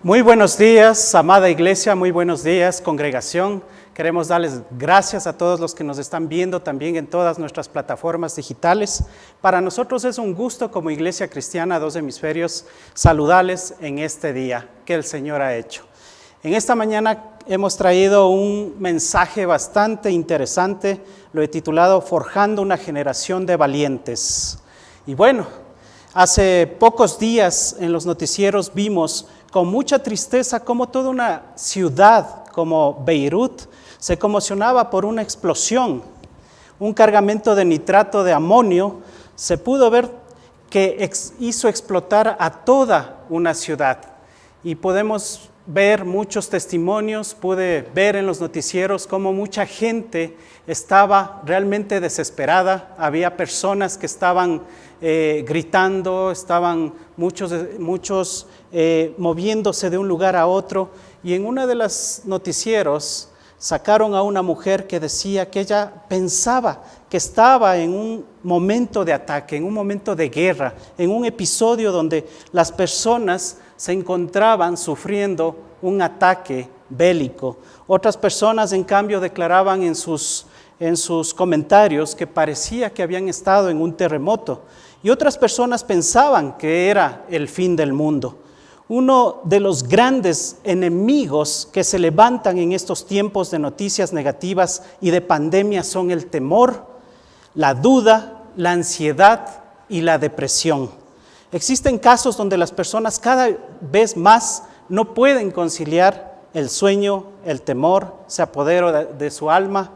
Muy buenos días, amada iglesia, muy buenos días, congregación. Queremos darles gracias a todos los que nos están viendo también en todas nuestras plataformas digitales. Para nosotros es un gusto como Iglesia Cristiana Dos Hemisferios saludarles en este día que el Señor ha hecho. En esta mañana hemos traído un mensaje bastante interesante, lo he titulado Forjando una generación de valientes. Y bueno, hace pocos días en los noticieros vimos con mucha tristeza cómo toda una ciudad como Beirut se conmocionaba por una explosión. Un cargamento de nitrato de amonio se pudo ver que hizo explotar a toda una ciudad. Y podemos ver muchos testimonios, pude ver en los noticieros cómo mucha gente estaba realmente desesperada. Había personas que estaban gritando, estaban muchos moviéndose de un lugar a otro. Y en una de las noticieros sacaron a una mujer que decía que ella pensaba que estaba en un momento de ataque, en un momento de guerra, en un episodio donde las personas se encontraban sufriendo un ataque bélico. Otras personas, en cambio, declaraban en sus comentarios que parecía que habían estado en un terremoto. Y otras personas pensaban que era el fin del mundo. Uno de los grandes enemigos que se levantan en estos tiempos de noticias negativas y de pandemia son el temor, la duda, la ansiedad y la depresión. Existen casos donde las personas cada vez más no pueden conciliar el sueño, el temor, se apodera de su alma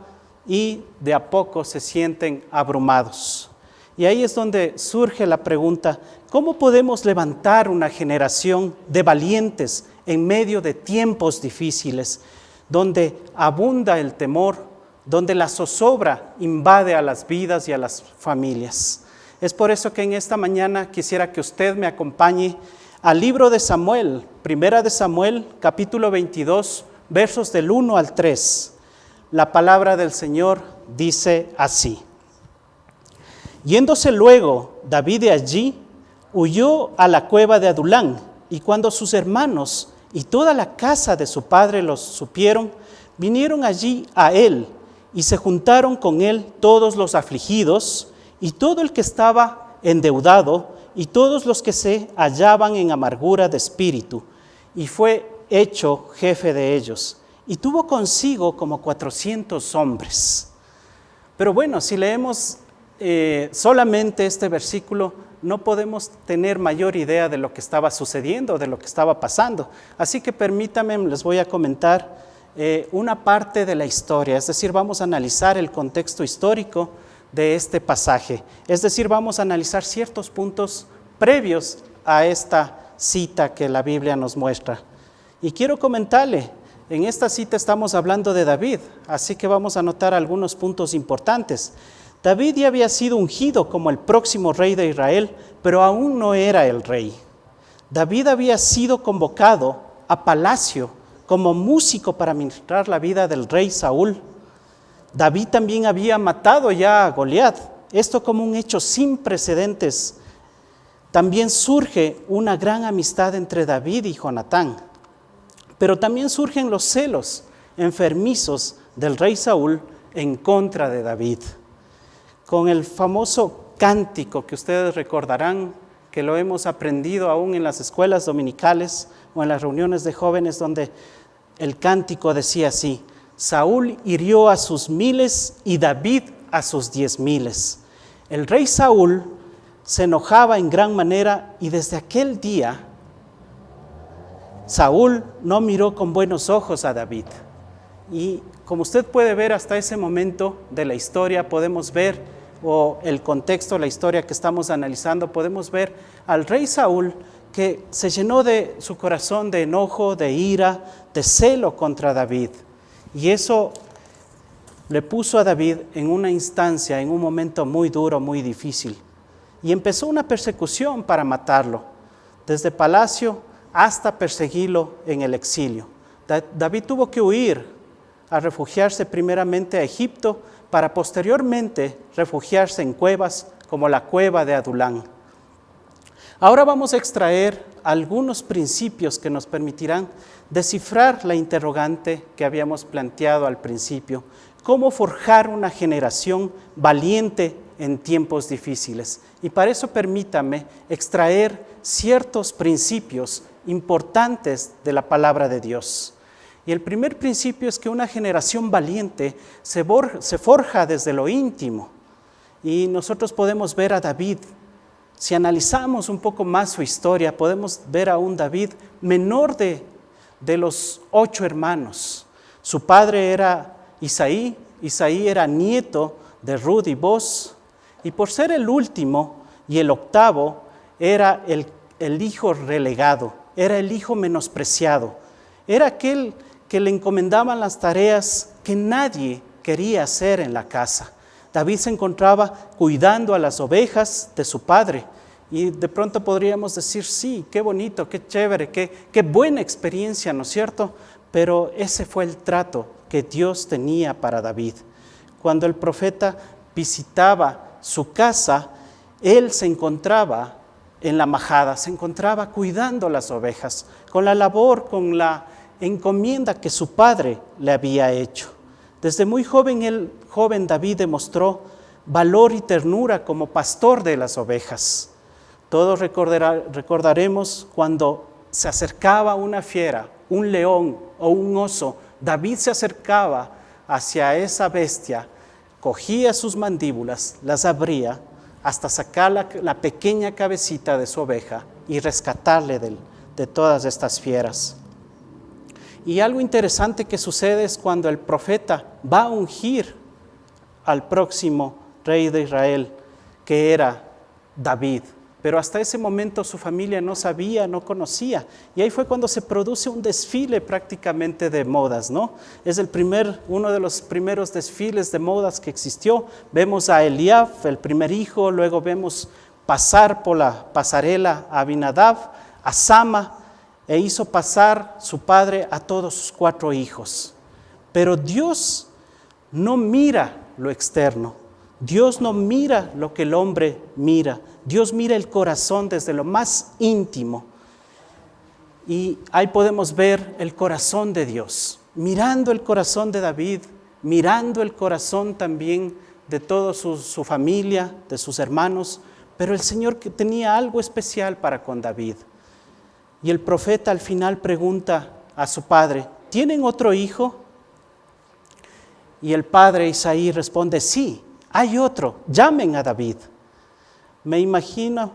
y de a poco se sienten abrumados. Y ahí es donde surge la pregunta, ¿cómo podemos levantar una generación de valientes en medio de tiempos difíciles, donde abunda el temor, donde la zozobra invade a las vidas y a las familias? Es por eso que en esta mañana quisiera que usted me acompañe al libro de Samuel, Primera de Samuel, capítulo 22, versos del 1 al 3. La palabra del Señor dice así. Yéndose luego David de allí, huyó a la cueva de Adulán, y cuando sus hermanos y toda la casa de su padre los supieron, vinieron allí a él, y se juntaron con él todos los afligidos, y todo el que estaba endeudado, y todos los que se hallaban en amargura de espíritu, y fue hecho jefe de ellos, y tuvo consigo como 400 hombres. Pero bueno, si leemos solamente este versículo, no podemos tener mayor idea de lo que estaba sucediendo, de lo que estaba pasando. Así que permítanme, les voy a comentar una parte de la historia, es decir, vamos a analizar el contexto histórico de este pasaje. Es decir, vamos a analizar ciertos puntos previos a esta cita que la Biblia nos muestra. Y quiero comentarle, en esta cita estamos hablando de David, así que vamos a notar algunos puntos importantes. David ya había sido ungido como el próximo rey de Israel, pero aún no era el rey. David había sido convocado a palacio como músico para ministrar la vida del rey Saúl. David también había matado ya a Goliat, esto como un hecho sin precedentes. También surge una gran amistad entre David y Jonatán, pero también surgen los celos enfermizos del rey Saúl en contra de David. Con el famoso cántico que ustedes recordarán, que lo hemos aprendido aún en las escuelas dominicales o en las reuniones de jóvenes, donde el cántico decía así: Saúl hirió a sus 1000 y David a sus 10,000. El rey Saúl se enojaba en gran manera y desde aquel día Saúl no miró con buenos ojos a David. Y como usted puede ver, hasta ese momento de la historia podemos ver, o el contexto, la historia que estamos analizando, podemos ver al rey Saúl que se llenó de su corazón de enojo, de ira, de celo contra David. Y eso le puso a David en una instancia, en un momento muy duro, muy difícil. Y empezó una persecución para matarlo, desde palacio hasta perseguirlo en el exilio. David tuvo que huir a refugiarse primeramente a Egipto, para posteriormente refugiarse en cuevas como la cueva de Adulán. Ahora vamos a extraer algunos principios que nos permitirán descifrar la interrogante que habíamos planteado al principio. ¿Cómo forjar una generación valiente en tiempos difíciles? Y para eso permítame extraer ciertos principios importantes de la palabra de Dios. Y el primer principio es que una generación valiente se forja desde lo íntimo. Y nosotros podemos ver a David. Si analizamos un poco más su historia, podemos ver a un David menor de los 8 hermanos. Su padre era Isaí era nieto de Rud y Boz, y por ser el último y el octavo, era el hijo relegado, era el hijo menospreciado, era aquel que le encomendaban las tareas que nadie quería hacer en la casa. David se encontraba cuidando a las ovejas de su padre, y de pronto podríamos decir, sí, qué bonito, qué chévere, qué buena experiencia, ¿no es cierto? Pero ese fue el trato que Dios tenía para David. Cuando el profeta visitaba su casa, él se encontraba en la majada, se encontraba cuidando las ovejas, con la labor, con la encomienda que su padre le había hecho. Desde muy joven, el joven David demostró valor y ternura como pastor de las ovejas. Todos recordaremos cuando se acercaba una fiera, un león o un oso, David se acercaba hacia esa bestia, cogía sus mandíbulas, las abría hasta sacar la pequeña cabecita de su oveja y rescatarle de todas estas fieras. Y algo interesante que sucede es cuando el profeta va a ungir al próximo rey de Israel, que era David. Pero hasta ese momento su familia no sabía, no conocía. Y ahí fue cuando se produce un desfile prácticamente de modas, ¿no? Es uno de los primeros desfiles de modas que existió. Vemos a Eliab, el primer hijo, luego vemos pasar por la pasarela a Abinadab, a Sama, e hizo pasar su padre a todos sus 4 hijos. Pero Dios no mira lo externo. Dios no mira lo que el hombre mira. Dios mira el corazón desde lo más íntimo. Y ahí podemos ver el corazón de Dios, mirando el corazón de David, mirando el corazón también de toda su familia, de sus hermanos, pero el Señor que tenía algo especial para con David. Y el profeta al final pregunta a su padre, ¿tienen otro hijo? Y el padre Isaí responde, sí, hay otro, llamen a David. Me imagino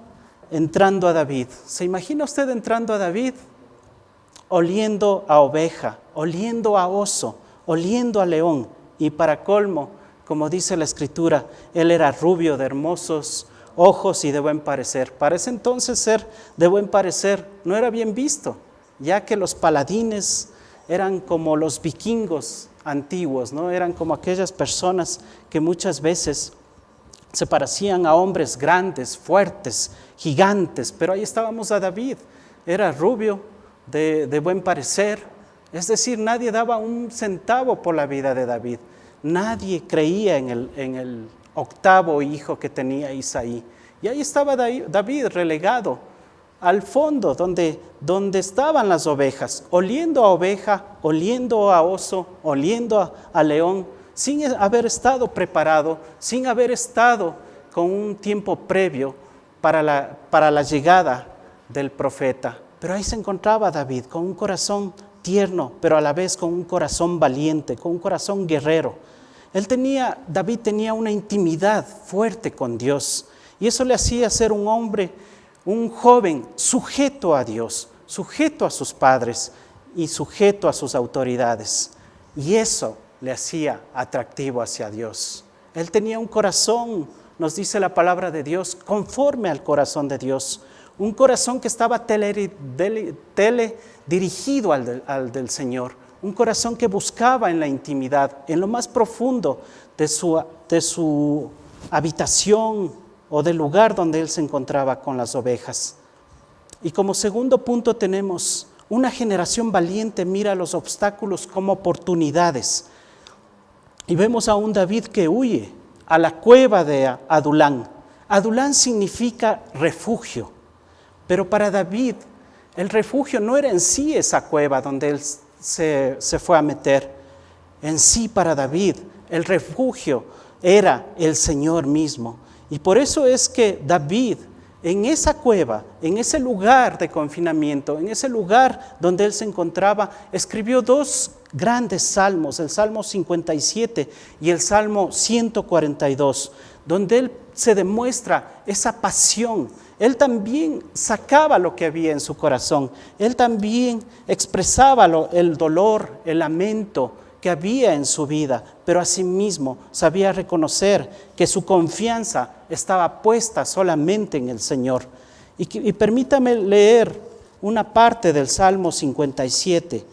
entrando a David. ¿Se imagina usted entrando a David? Oliendo a oveja, oliendo a oso, oliendo a león. Y para colmo, como dice la Escritura, él era rubio, de hermosos ojos y de buen parecer. Para ese entonces ser de buen parecer no era bien visto, ya que los paladines eran como los vikingos antiguos, ¿no? Eran como aquellas personas que muchas veces se parecían a hombres grandes, fuertes, gigantes, pero ahí estábamos a David, era rubio, de buen parecer, es decir, nadie daba un centavo por la vida de David, nadie creía en el octavo hijo que tenía Isaí, y ahí estaba David relegado al fondo, donde estaban las ovejas, oliendo a oveja, oliendo a oso, oliendo a león, sin haber estado preparado, sin haber estado con un tiempo previo para la llegada del profeta. Pero ahí se encontraba David con un corazón tierno, pero a la vez con un corazón valiente, con un corazón guerrero. David tenía una intimidad fuerte con Dios, y eso le hacía ser un hombre, un joven sujeto a Dios, sujeto a sus padres y sujeto a sus autoridades. Y eso le hacía atractivo hacia Dios. Él tenía un corazón, nos dice la palabra de Dios, conforme al corazón de Dios. Un corazón que estaba dirigido al del Señor. Un corazón que buscaba en la intimidad, en lo más profundo de su habitación o del lugar donde él se encontraba con las ovejas. Y como segundo punto tenemos, una generación valiente mira los obstáculos como oportunidades. Y vemos a un David que huye a la cueva de Adulán. Adulán significa refugio. Pero para David, el refugio no era en sí esa cueva donde él se fue a meter. En sí, para David, el refugio era el Señor mismo. Y por eso es que David, en esa cueva, en ese lugar de confinamiento, en ese lugar donde él se encontraba, escribió 2 grandes salmos, el Salmo 57 y el Salmo 142, donde él se demuestra esa pasión. Él también sacaba lo que había en su corazón, él también expresaba el dolor, el lamento que había en su vida, pero asimismo sabía reconocer que su confianza estaba puesta solamente en el Señor. Y permítame leer una parte del Salmo 57.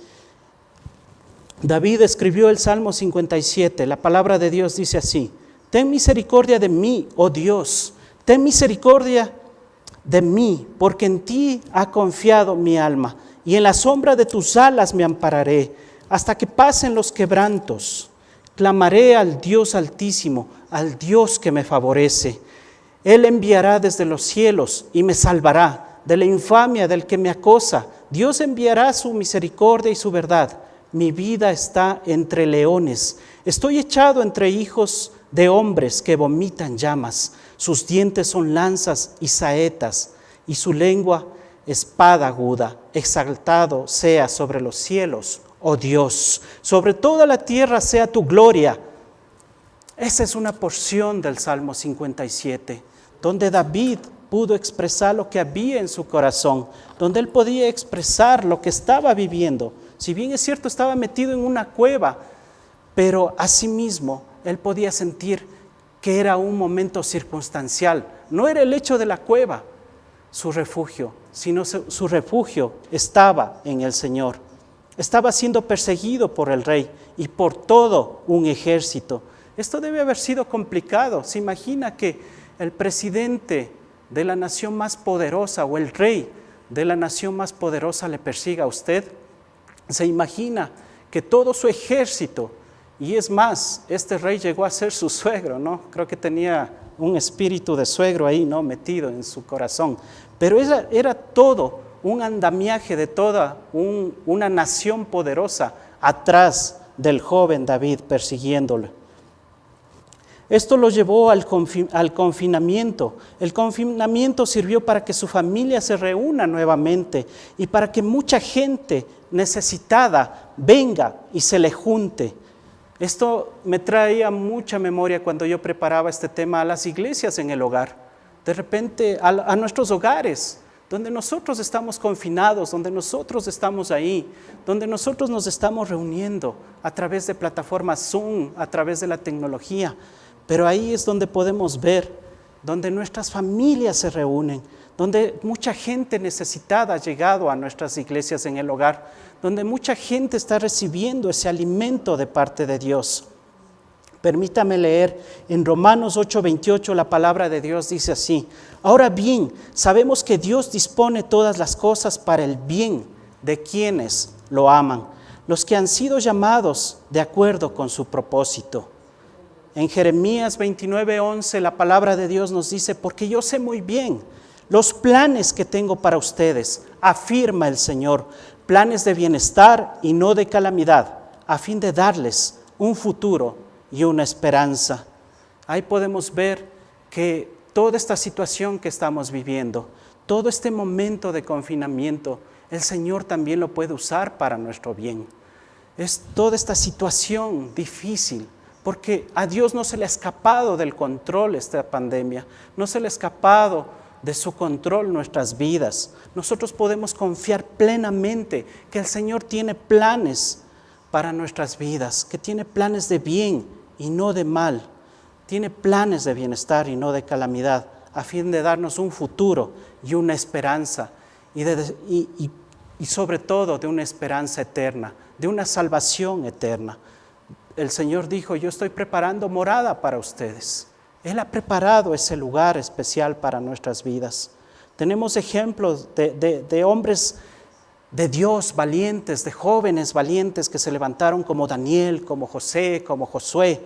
David escribió el Salmo 57, la palabra de Dios dice así: ten misericordia de mí, oh Dios, ten misericordia de mí, porque en ti ha confiado mi alma, y en la sombra de tus alas me ampararé, hasta que pasen los quebrantos. Clamaré al Dios Altísimo, al Dios que me favorece. Él enviará desde los cielos y me salvará de la infamia del que me acosa. Dios enviará su misericordia y su verdad. Mi vida está entre leones. Estoy echado entre hijos de hombres que vomitan llamas. Sus dientes son lanzas y saetas, y su lengua espada aguda. Exaltado sea sobre los cielos, oh Dios, sobre toda la tierra sea tu gloria. Esa es una porción del Salmo 57, donde David pudo expresar lo que había en su corazón, donde él podía expresar lo que estaba viviendo. Si bien es cierto, estaba metido en una cueva, pero asimismo él podía sentir que era un momento circunstancial. No era el hecho de la cueva su refugio, sino su refugio estaba en el Señor. Estaba siendo perseguido por el rey y por todo un ejército. Esto debe haber sido complicado. ¿Se imagina que el presidente de la nación más poderosa o el rey de la nación más poderosa le persiga a usted? ¿Se imagina que todo su ejército, y es más, este rey llegó a ser su suegro, ¿no? Creo que tenía un espíritu de suegro ahí, ¿no? Metido en su corazón. Pero era todo un andamiaje de toda una nación poderosa atrás del joven David persiguiéndolo. Esto lo llevó al confinamiento. El confinamiento sirvió para que su familia se reúna nuevamente y para que mucha gente necesitada venga y se le junte. Esto me traía mucha memoria cuando yo preparaba este tema a las iglesias en el hogar. De repente a nuestros hogares, donde nosotros estamos confinados, donde nosotros estamos ahí, donde nosotros nos estamos reuniendo a través de plataformas Zoom, a través de la tecnología. Pero ahí es donde podemos ver, donde nuestras familias se reúnen, donde mucha gente necesitada ha llegado a nuestras iglesias en el hogar, donde mucha gente está recibiendo ese alimento de parte de Dios. Permítame leer en Romanos 8:28, la palabra de Dios dice así: ahora bien, sabemos que Dios dispone todas las cosas para el bien de quienes lo aman, los que han sido llamados de acuerdo con su propósito. En Jeremías 29:11 la palabra de Dios nos dice: porque yo sé muy bien los planes que tengo para ustedes, afirma el Señor, planes de bienestar y no de calamidad, a fin de darles un futuro y una esperanza. Ahí podemos ver que toda esta situación que estamos viviendo, todo este momento de confinamiento, el Señor también lo puede usar para nuestro bien. Es toda esta situación difícil, porque a Dios no se le ha escapado del control esta pandemia, no se le ha escapado de su control nuestras vidas. Nosotros podemos confiar plenamente que el Señor tiene planes para nuestras vidas, que tiene planes de bien y no de mal, tiene planes de bienestar y no de calamidad, a fin de darnos un futuro y una esperanza, y sobre todo de una esperanza eterna, de una salvación eterna. El Señor dijo: yo estoy preparando morada para ustedes. Él ha preparado ese lugar especial para nuestras vidas. Tenemos ejemplos de hombres de Dios valientes, de jóvenes valientes que se levantaron como Daniel, como José, como Josué.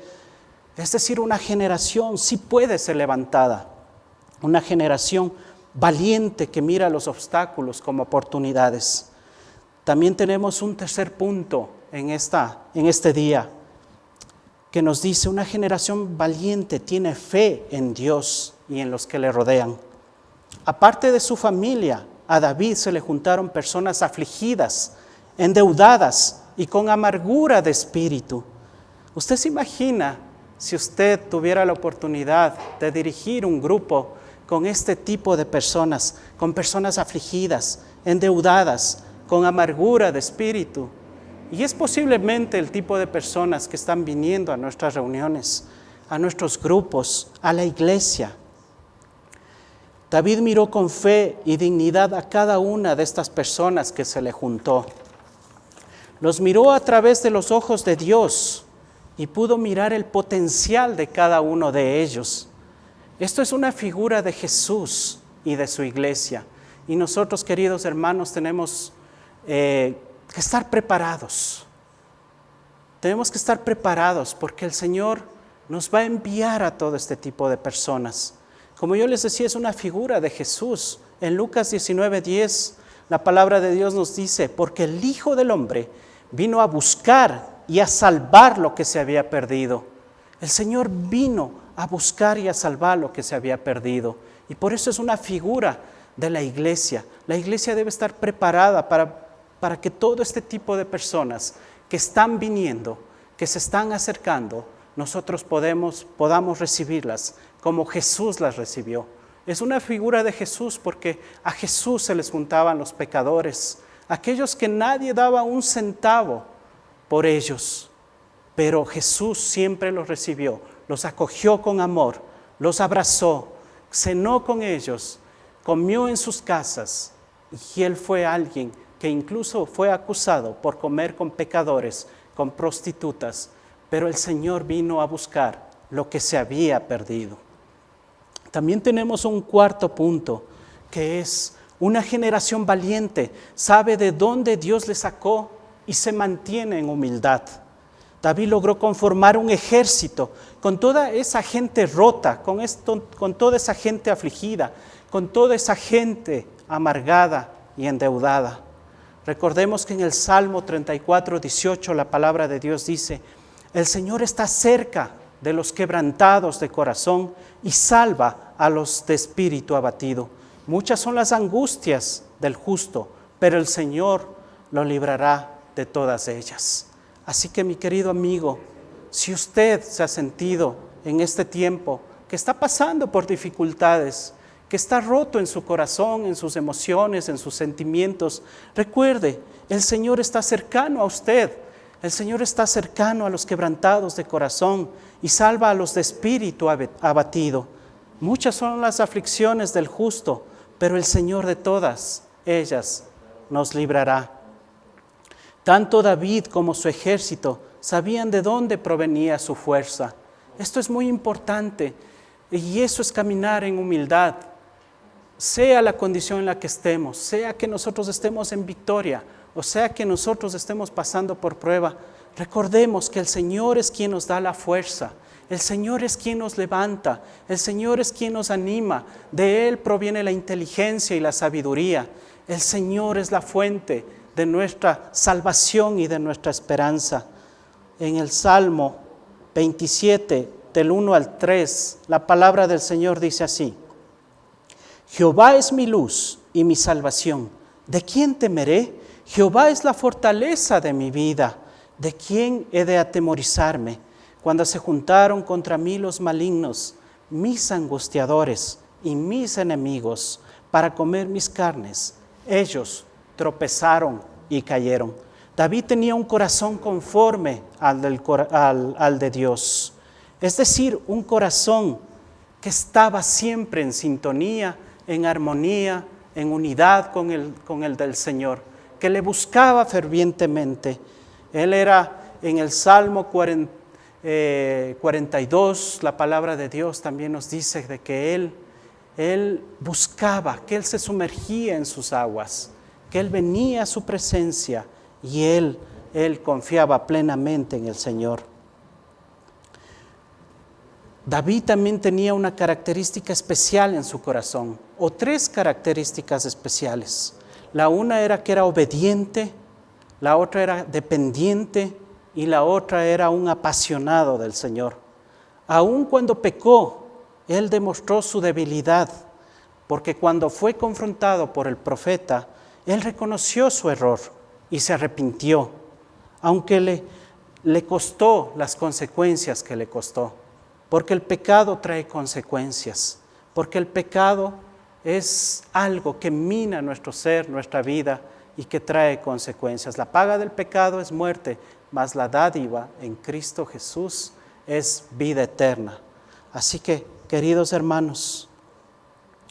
Es decir, una generación sí puede ser levantada, una generación valiente que mira los obstáculos como oportunidades. También tenemos un tercer punto en este día que nos dice: una generación valiente tiene fe en Dios y en los que le rodean. Aparte de su familia, a David se le juntaron personas afligidas, endeudadas y con amargura de espíritu. ¿Usted se imagina si usted tuviera la oportunidad de dirigir un grupo con este tipo de personas, con personas afligidas, endeudadas, con amargura de espíritu? Y es posiblemente el tipo de personas que están viniendo a nuestras reuniones, a nuestros grupos, a la iglesia. David miró con fe y dignidad a cada una de estas personas que se le juntó. Los miró a través de los ojos de Dios y pudo mirar el potencial de cada uno de ellos. Esto es una figura de Jesús y de su iglesia. Y nosotros, queridos hermanos, tenemos que estar preparados. Tenemos que estar preparados porque el Señor nos va a enviar a todo este tipo de personas. Como yo les decía, es una figura de Jesús. En Lucas 19:10, la palabra de Dios nos dice: porque el Hijo del Hombre vino a buscar y a salvar lo que se había perdido. El Señor vino a buscar y a salvar lo que se había perdido. Y por eso es una figura de la iglesia. La iglesia debe estar preparada para que todo este tipo de personas que están viniendo, que se están acercando, nosotros podamos recibirlas como Jesús las recibió. Es una figura de Jesús porque a Jesús se les juntaban los pecadores, aquellos que nadie daba un centavo por ellos, pero Jesús siempre los recibió, los acogió con amor, los abrazó, cenó con ellos, comió en sus casas, y Él fue alguien que incluso fue acusado por comer con pecadores, con prostitutas, pero el Señor vino a buscar lo que se había perdido. También tenemos un cuarto punto, que es una generación valiente, sabe de dónde Dios le sacó y se mantiene en humildad. David logró conformar un ejército con toda esa gente rota, con toda esa gente afligida, con toda esa gente amargada y endeudada. Recordemos que en el Salmo 34:18 la palabra de Dios dice: el Señor está cerca de los quebrantados de corazón y salva a los de espíritu abatido. Muchas son las angustias del justo, pero el Señor lo librará de todas ellas. Así que, mi querido amigo, si usted se ha sentido en este tiempo que está pasando por dificultades, que está roto en su corazón, en sus emociones, en sus sentimientos, recuerde, el Señor está cercano a usted. El Señor está cercano a los quebrantados de corazón y salva a los de espíritu abatido. Muchas son las aflicciones del justo, pero el Señor de todas ellas nos librará. Tanto David como su ejército sabían de dónde provenía su fuerza. Esto es muy importante y eso es caminar en humildad. Sea la condición en la que estemos, sea que nosotros estemos en victoria, o sea que nosotros estemos pasando por prueba, recordemos que el Señor es quien nos da la fuerza, el Señor es quien nos levanta, el Señor es quien nos anima, de Él proviene la inteligencia y la sabiduría, el Señor es la fuente de nuestra salvación y de nuestra esperanza. En el Salmo 27, del 1 al 3, la palabra del Señor dice así: Jehová es mi luz y mi salvación, ¿de quién temeré? Jehová es la fortaleza de mi vida, ¿de quién he de atemorizarme? Cuando se juntaron contra mí los malignos, mis angustiadores y mis enemigos, para comer mis carnes, ellos tropezaron y cayeron. David tenía un corazón conforme al de Dios, es decir, un corazón que estaba siempre en sintonía, en armonía, en unidad con el del Señor, que le buscaba fervientemente. Él era en el Salmo 42, la palabra de Dios también nos dice de que él buscaba, que él se sumergía en sus aguas, que él venía a su presencia y él confiaba plenamente en el Señor. David también tenía una característica especial en su corazón, o tres características especiales. La una era que era obediente, la otra era dependiente y la otra era un apasionado del Señor. Aun cuando pecó, él demostró su debilidad, porque cuando fue confrontado por el profeta, él reconoció su error y se arrepintió, aunque le costó las consecuencias que le costó. Porque el pecado trae consecuencias, porque el pecado es algo que mina nuestro ser, nuestra vida y que trae consecuencias. La paga del pecado es muerte, mas la dádiva en Cristo Jesús es vida eterna. Así que, queridos hermanos,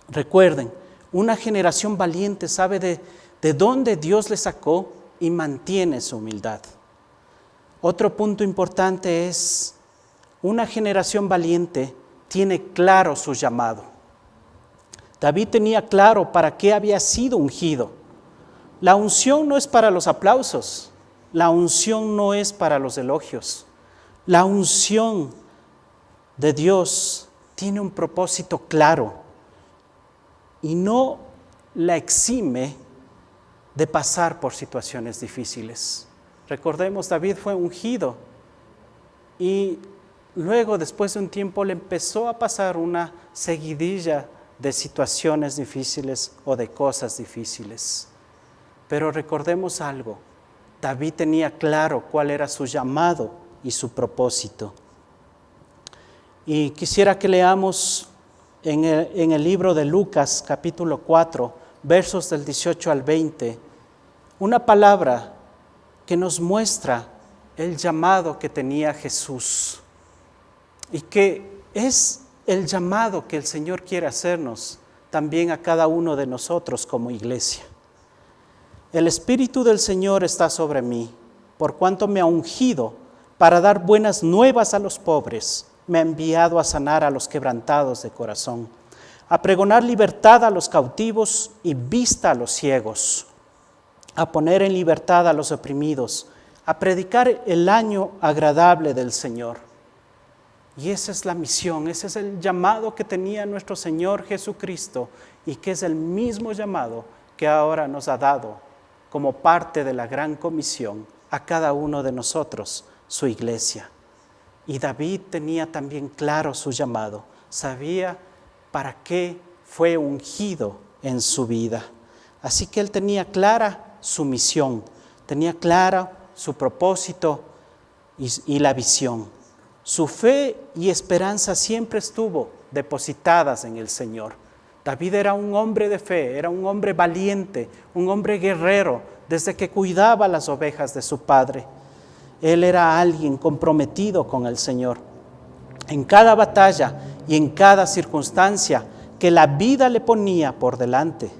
recuerden, una generación valiente sabe de dónde Dios le sacó y mantiene su humildad. Otro punto importante es: una generación valiente tiene claro su llamado. David tenía claro para qué había sido ungido. La unción no es para los aplausos, la unción no es para los elogios. La unción de Dios tiene un propósito claro y no la exime de pasar por situaciones difíciles. Recordemos, David fue ungido y luego, después de un tiempo, le empezó a pasar una seguidilla de situaciones difíciles o de cosas difíciles. Pero recordemos algo, David tenía claro cuál era su llamado y su propósito. Y quisiera que leamos en el libro de Lucas, capítulo 4, versos del 18 al 20, una palabra que nos muestra el llamado que tenía Jesús. Y que es el llamado que el Señor quiere hacernos también a cada uno de nosotros como iglesia. El Espíritu del Señor está sobre mí, por cuanto me ha ungido para dar buenas nuevas a los pobres. Me ha enviado a sanar a los quebrantados de corazón, a pregonar libertad a los cautivos y vista a los ciegos, a poner en libertad a los oprimidos, a predicar el año agradable del Señor. Y esa es la misión, ese es el llamado que tenía nuestro Señor Jesucristo y que es el mismo llamado que ahora nos ha dado como parte de la gran comisión a cada uno de nosotros, su iglesia. Y David tenía también claro su llamado, sabía para qué fue ungido en su vida. Así que él tenía clara su misión, tenía clara su propósito y la visión. Su fe y esperanza siempre estuvo depositadas en el Señor. David era un hombre de fe, era un hombre valiente, un hombre guerrero, desde que cuidaba las ovejas de su padre. Él era alguien comprometido con el Señor. En cada batalla y en cada circunstancia que la vida le ponía por delante,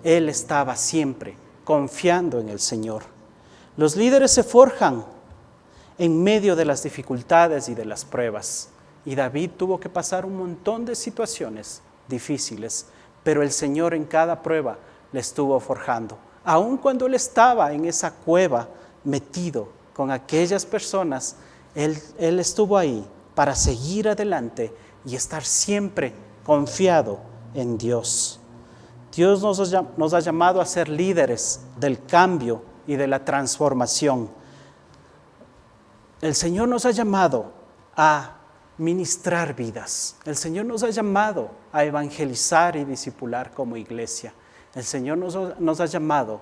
él estaba siempre confiando en el Señor. Los líderes se forjan en medio de las dificultades y de las pruebas. Y David tuvo que pasar un montón de situaciones difíciles, pero el Señor en cada prueba le estuvo forjando. Aun cuando él estaba en esa cueva metido con aquellas personas, él estuvo ahí para seguir adelante y estar siempre confiado en Dios. Dios nos ha llamado a ser líderes del cambio y de la transformación. El Señor nos ha llamado a ministrar vidas. El Señor nos ha llamado a evangelizar y discipular como iglesia. El Señor nos ha llamado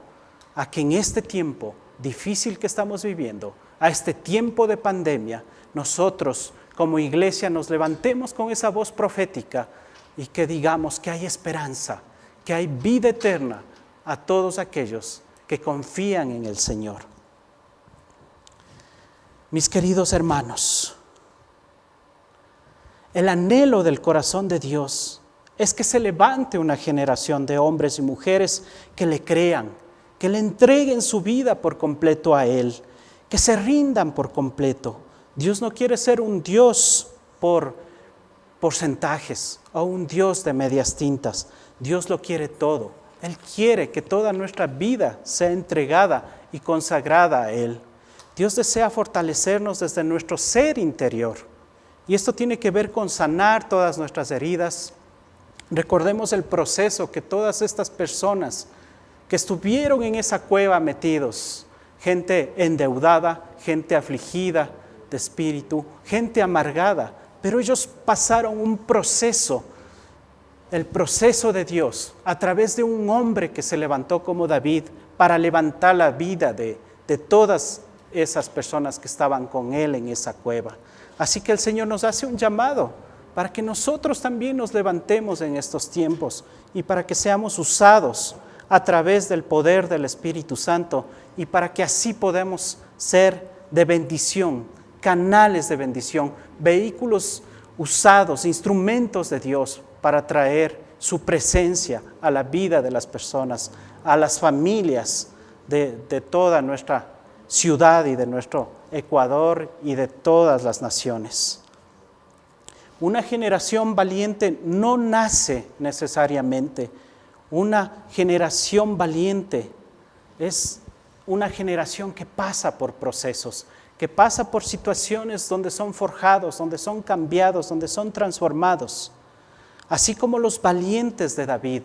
a que en este tiempo difícil que estamos viviendo, a este tiempo de pandemia, nosotros como iglesia nos levantemos con esa voz profética y que digamos que hay esperanza, que hay vida eterna a todos aquellos que confían en el Señor. Mis queridos hermanos, el anhelo del corazón de Dios es que se levante una generación de hombres y mujeres que le crean, que le entreguen su vida por completo a Él, que se rindan por completo. Dios no quiere ser un Dios por porcentajes o un Dios de medias tintas. Dios lo quiere todo. Él quiere que toda nuestra vida sea entregada y consagrada a Él. Dios desea fortalecernos desde nuestro ser interior Y esto tiene que ver con sanar todas nuestras heridas. Recordemos el proceso que todas estas personas que estuvieron en esa cueva metidos, gente endeudada, gente afligida de espíritu, gente amargada, pero ellos pasaron un proceso, el proceso de Dios, a través de un hombre que se levantó como David para levantar la vida de todas esas personas que estaban con él en esa cueva. Así que el Señor nos hace un llamado para que nosotros también nos levantemos en estos tiempos y para que seamos usados a través del poder del Espíritu Santo y para que así podamos ser de bendición, canales de bendición, vehículos usados, instrumentos de Dios para traer su presencia a la vida de las personas, a las familias de toda nuestra ciudad y de nuestro Ecuador y de todas las naciones. Una generación valiente no nace necesariamente. Una generación valiente es una generación que pasa por procesos, que pasa por situaciones donde son forjados, donde son cambiados, donde son transformados. Así como los valientes de David,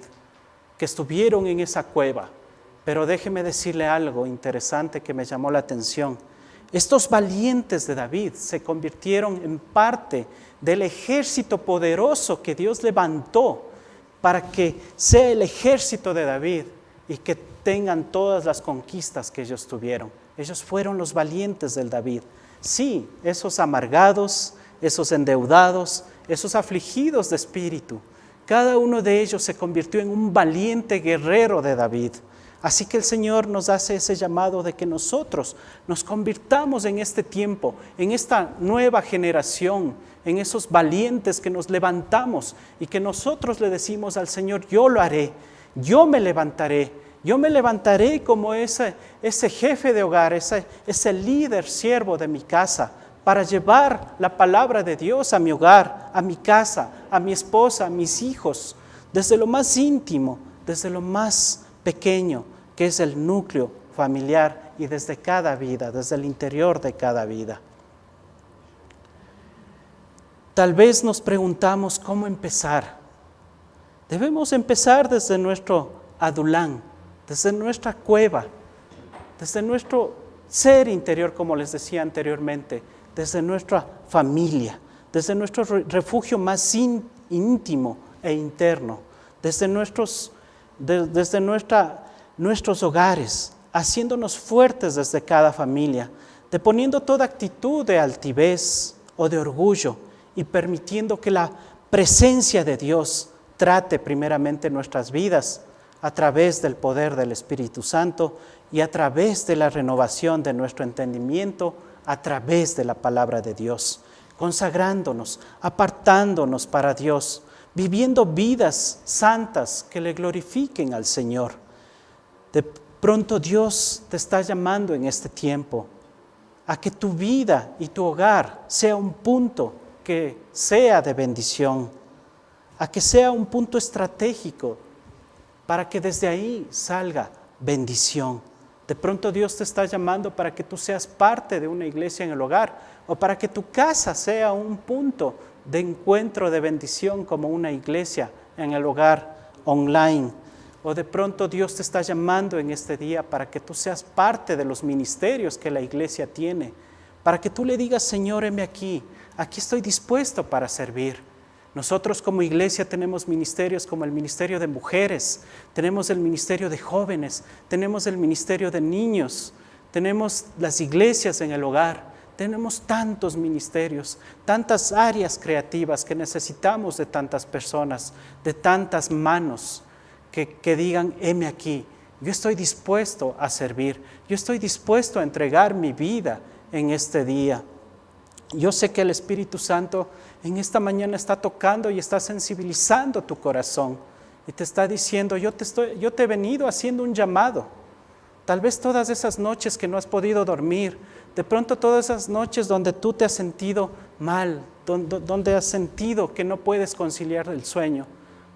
que estuvieron en esa cueva. Pero déjeme decirle algo interesante que me llamó la atención. Estos valientes de David se convirtieron en parte del ejército poderoso que Dios levantó para que sea el ejército de David y que tengan todas las conquistas que ellos tuvieron. Ellos fueron los valientes del David. Sí, esos amargados, esos endeudados, esos afligidos de espíritu, cada uno de ellos se convirtió en un valiente guerrero de David. Así que el Señor nos hace ese llamado de que nosotros nos convirtamos en este tiempo, en esta nueva generación, en esos valientes que nos levantamos y que nosotros le decimos al Señor, yo lo haré, yo me levantaré como ese jefe de hogar, ese líder, siervo de mi casa, para llevar la palabra de Dios a mi hogar, a mi casa, a mi esposa, a mis hijos, desde lo más íntimo, desde lo más pequeño, que es el núcleo familiar y desde cada vida, desde el interior de cada vida. Tal vez nos preguntamos cómo empezar. Debemos empezar desde nuestro adulán, desde nuestra cueva, desde nuestro ser interior, como les decía anteriormente, desde nuestra familia, desde nuestro refugio más íntimo e interno, desde nuestros hogares, haciéndonos fuertes desde cada familia, deponiendo toda actitud de altivez o de orgullo y permitiendo que la presencia de Dios trate primeramente nuestras vidas a través del poder del Espíritu Santo y a través de la renovación de nuestro entendimiento, a través de la palabra de Dios, consagrándonos, apartándonos para Dios, viviendo vidas santas que le glorifiquen al Señor. De pronto Dios te está llamando en este tiempo a que tu vida y tu hogar sea un punto que sea de bendición, a que sea un punto estratégico para que desde ahí salga bendición. De pronto Dios te está llamando para que tú seas parte de una iglesia en el hogar o para que tu casa sea un punto de encuentro de bendición como una iglesia en el hogar online. O de pronto Dios te está llamando en este día para que tú seas parte de los ministerios que la iglesia tiene, para que tú le digas, Señor, heme aquí estoy dispuesto para servir. Nosotros como iglesia tenemos ministerios como el ministerio de mujeres, tenemos el ministerio de jóvenes, tenemos el ministerio de niños, tenemos las iglesias en el hogar, tenemos tantos ministerios, tantas áreas creativas que necesitamos de tantas personas, de tantas manos que digan, heme aquí, yo estoy dispuesto a servir, yo estoy dispuesto a entregar mi vida en este día. Yo sé que el Espíritu Santo en esta mañana está tocando y está sensibilizando tu corazón y te está diciendo, yo te he venido haciendo un llamado. Tal vez todas esas noches que no has podido dormir, de pronto todas esas noches donde tú te has sentido mal, donde has sentido que no puedes conciliar el sueño,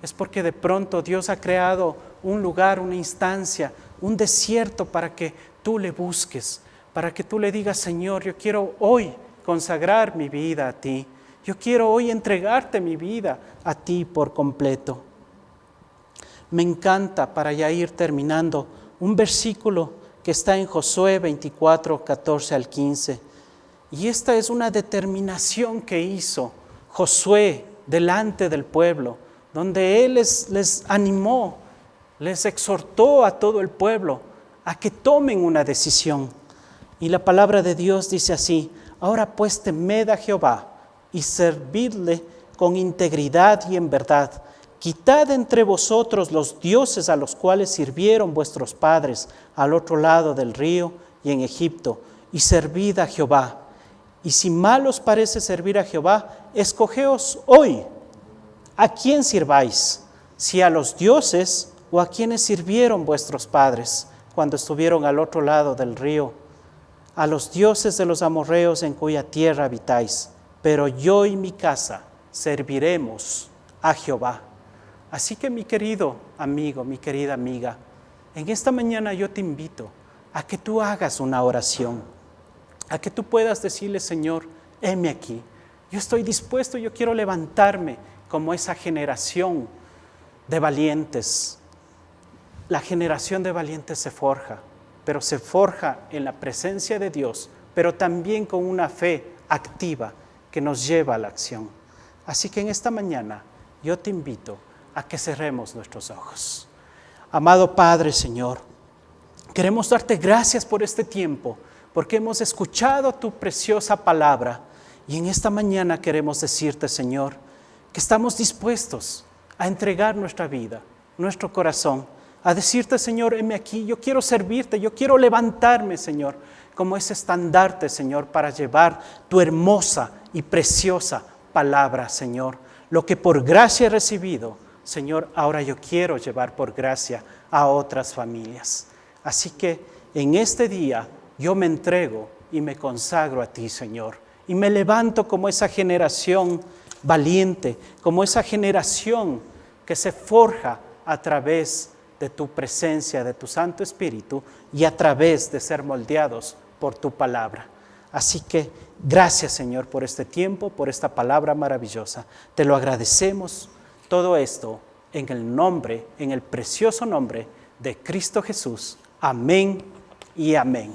es porque de pronto Dios ha creado un lugar, una instancia, un desierto para que tú le busques, para que tú le digas, Señor, yo quiero hoy consagrar mi vida a ti. Yo quiero hoy entregarte mi vida a ti por completo. Me encanta, para ya ir terminando, un versículo que está en Josué 24, 14 al 15. Y esta es una determinación que hizo Josué delante del pueblo, donde él les animó, les exhortó a todo el pueblo a que tomen una decisión. Y la palabra de Dios dice así: ahora pues temed a Jehová y servidle con integridad y en verdad. Quitad entre vosotros los dioses a los cuales sirvieron vuestros padres al otro lado del río y en Egipto, y servid a Jehová. Y si mal os parece servir a Jehová, escogeos hoy a quién sirváis, si a los dioses o a quienes sirvieron vuestros padres cuando estuvieron al otro lado del río, a los dioses de los amorreos en cuya tierra habitáis. Pero yo y mi casa serviremos a Jehová. Así que, mi querido amigo, mi querida amiga, en esta mañana yo te invito a que tú hagas una oración, a que tú puedas decirle: Señor, heme aquí, yo estoy dispuesto, yo quiero levantarme como esa generación de valientes. La generación de valientes se forja, pero se forja en la presencia de Dios, pero también con una fe activa que nos lleva a la acción. Así que en esta mañana yo te invito a que cerremos nuestros ojos. Amado Padre, Señor, queremos darte gracias por este tiempo, porque hemos escuchado tu preciosa palabra, y en esta mañana queremos decirte, Señor, que estamos dispuestos a entregar nuestra vida, nuestro corazón, a decirte: Señor, heme aquí, yo quiero servirte, yo quiero levantarme, Señor, como ese estandarte, Señor, para llevar tu hermosa y preciosa palabra, Señor. Lo que por gracia he recibido, Señor, ahora yo quiero llevar por gracia a otras familias. Así que en este día yo me entrego y me consagro a ti, Señor, y me levanto como esa generación valiente, como esa generación que se forja a través de tu presencia, de tu Santo Espíritu, y a través de ser moldeados por tu palabra. Así que gracias, Señor, por este tiempo, por esta palabra maravillosa. Te lo agradecemos, todo esto en el nombre, en el precioso nombre de Cristo Jesús. Amén y amén.